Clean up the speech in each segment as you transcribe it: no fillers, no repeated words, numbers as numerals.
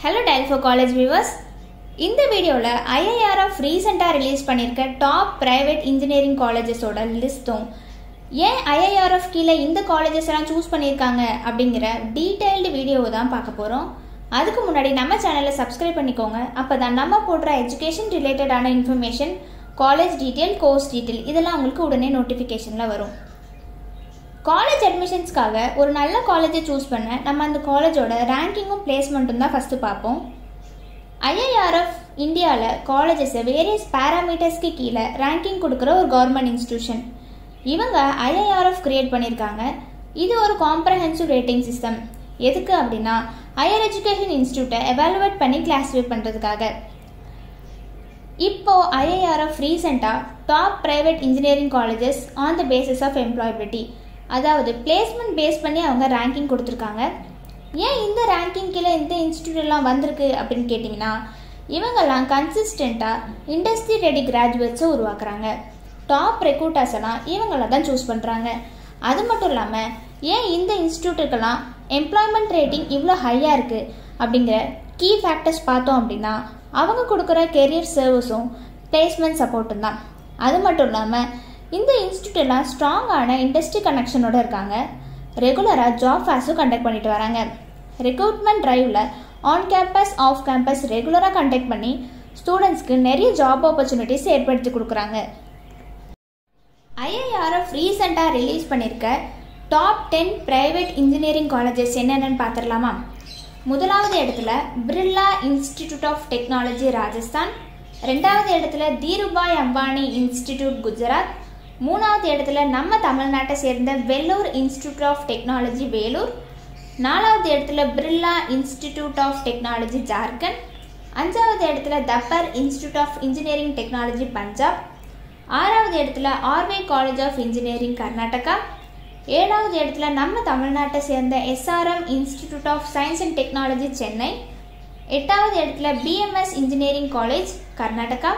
Hello Dial for College viewers. இந்த வீடியோல IIRF ரீசெண்டா ரிலீஸ் பண்ணிருக்க டாப் பிரைவேட் இன்ஜினியரிங் காலேजेसோட லிஸ்டும் ஏன் IIRF கீழ இந்த காலேजेस எல்லாம் சூஸ் பண்ணிருக்காங்க அப்படிங்கற டீடைல்டு வீடியோவை தான் பார்க்க போறோம். அதுக்கு முன்னாடி நம்ம சேனலை சப்ஸ்கிரைப் பண்ணிக்கோங்க. அப்பதான் நம்ம போடுற எஜுகேஷன் ரிலேட்டடான information, college detail, course detail இதெல்லாம் உங்களுக்கு உடனே நோட்டிஃபிகேஷன்ல வரும். காலேஜ் அட்மிஷன்ஸ்க்காக ஒரு நல்ல காலேஜை சூஸ் பண்ண நம்ம அந்த காலேஜோட ரேங்கிங்கும் பிளேஸ்மெண்ட்டும் தான் ஃபஸ்ட்டு பார்ப்போம். IIRF இந்தியாவில் காலேஜஸை வேரியஸ் பேராமீட்டர்ஸ்க்கு கீழே ரேங்கிங் கொடுக்குற ஒரு கவர்மெண்ட் இன்ஸ்டிடியூஷன். இவங்க IIRF கிரியேட் பண்ணியிருக்காங்க. இது ஒரு காம்ப்ரஹென்சிவ் ரேட்டிங் சிஸ்டம். எதுக்கு அப்படின்னா ஹையர் எஜுகேஷன் இன்ஸ்டியூட்டை எவாலுவேட் பண்ணி கிளாஸிஃபை பண்ணுறதுக்காக. இப்போ IIRF ரீசெண்டாக top private engineering colleges on the basis of employability, அதாவது பிளேஸ்மெண்ட் பேஸ் பண்ணி அவங்க ரேங்கிங் கொடுத்துருக்காங்க. ஏன் இந்த ரேங்கிங் கீழே இந்த இன்ஸ்டியூட்லாம் வந்திருக்கு அப்படின்னு கேட்டிங்கன்னா, இவங்கெல்லாம் கன்சிஸ்டண்ட்டாக இண்டஸ்ட்ரி ரெடி கிராஜுவேட்ஸை உருவாக்குறாங்க. டாப் ரெக்ரூட்டர்ஸ் எல்லாம் இவங்கள தான் சூஸ் பண்ணுறாங்க. அது மட்டும் இல்லாமல் ஏன் இந்த இன்ஸ்டியூட்டுக்கெல்லாம் எம்ப்ளாய்மெண்ட் ரேட்டிங் இவ்வளோ ஹையாக இருக்குது அப்படிங்கிற கீ ஃபேக்டர்ஸ் பார்த்தோம் அப்படின்னா, அவங்க கொடுக்குற கெரியர் சர்வீஸும் பிளேஸ்மெண்ட் சப்போர்ட்டும் தான். அது மட்டும் இல்லாமல் இந்த இன்ஸ்டியூட் எல்லாம் ஸ்ட்ராங்கான இண்டஸ்ட்ரி கனெக்ஷனோட இருக்காங்க. ரெகுலராக ஜாப் ஃபேர்ஸும் கண்டக்ட் பண்ணிட்டு வராங்க. ரெக்ரூட்மெண்ட் ட்ரைவில் ஆன் கேம்பஸ், ஆஃப் கேம்பஸ் ரெகுலராக கண்டக்ட் பண்ணி ஸ்டூடெண்ட்ஸ்க்கு நிறைய ஜாப் ஆப்பர்ச்சுனிட்டிஸ் ஏற்படுத்தி கொடுக்குறாங்க. IIRF ரீசெண்டாக ரிலீஸ் பண்ணியிருக்க டாப் 10 பிரைவேட் இன்ஜினியரிங் காலேஜஸ் என்னென்னு பார்த்துடலாமா? முதலாவது இடத்துல Birla Institute of technology Rajasthan, ரெண்டாவது இடத்துல தீருபாய் அம்பானி இன்ஸ்டிடியூட் குஜராத், மூணாவது இடத்துல நம்ம தமிழ்நாட்டை சேர்ந்த Vellore Institute of Technology Vellore, நாலாவது இடத்துல Birla Institute of Technology Jharkhand, அஞ்சாவது இடத்துல Thapar Institute of Engineering Technology Punjab, ஆறாவது இடத்துல RV College of Engineering Karnataka, ஏழாவது இடத்துல நம்ம தமிழ்நாட்டை சேர்ந்த SRM Institute of Science and Technology Chennai, எட்டாவது இடத்துல BMS இன்ஜினியரிங் காலேஜ் கர்நாடகா,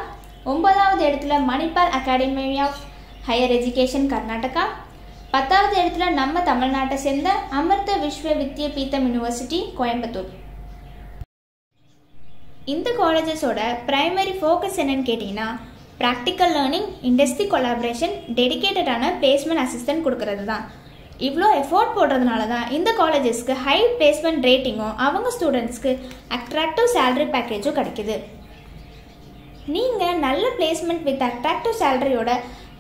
ஒன்பதாவது இடத்துல Manipal Academy of Higher Education Karnataka, பத்தாவது இடத்துல நம்ம தமிழ்நாட்டை சேர்ந்த அமிர்த விஸ்வ வித்யாபீடம் யூனிவர்சிட்டி கோயம்புத்தூர். இந்த காலேஜஸோட பிரைமரி ஃபோக்கஸ் என்னன்னு கேட்டிங்கன்னா, ப்ராக்டிக்கல் லேர்னிங், இண்டஸ்ட்ரி கொலாபரேஷன், டெடிக்கேட்டடான பிளேஸ்மெண்ட் அசிஸ்டன்ட் கொடுக்கறது தான். இவ்வளோ எஃபோர்ட் போடுறதுனால தான் இந்த காலேஜஸ்க்கு ஹை பிளேஸ்மெண்ட் ரேட்டிங்கும் அவங்க ஸ்டூடெண்ட்ஸ்க்கு அட்ராக்டிவ் சேலரி பேக்கேஜும் கிடைக்குது. நீங்கள் நல்ல பிளேஸ்மெண்ட் வித் அட்ராக்டிவ் சேலரியோட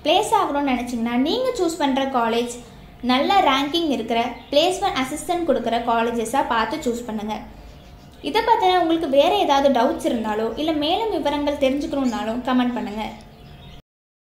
பிளேஸ் ஆகணும்னு நினச்சிங்கன்னா நீங்கள் சூஸ் பண்ணுற காலேஜ் நல்ல ரேங்கிங் இருக்கிற பிளேஸ்மெண்ட் அசிஸ்டன்ட் கொடுக்குற காலேஜஸாக பார்த்து சூஸ் பண்ணுங்கள். இதை பற்றின உங்களுக்கு வேறு ஏதாவது டவுட்ஸ் இருந்தாலோ இல்லை மேலும் விவரங்கள் தெரிஞ்சுக்கணுன்னாலும் கமெண்ட் பண்ணுங்கள்.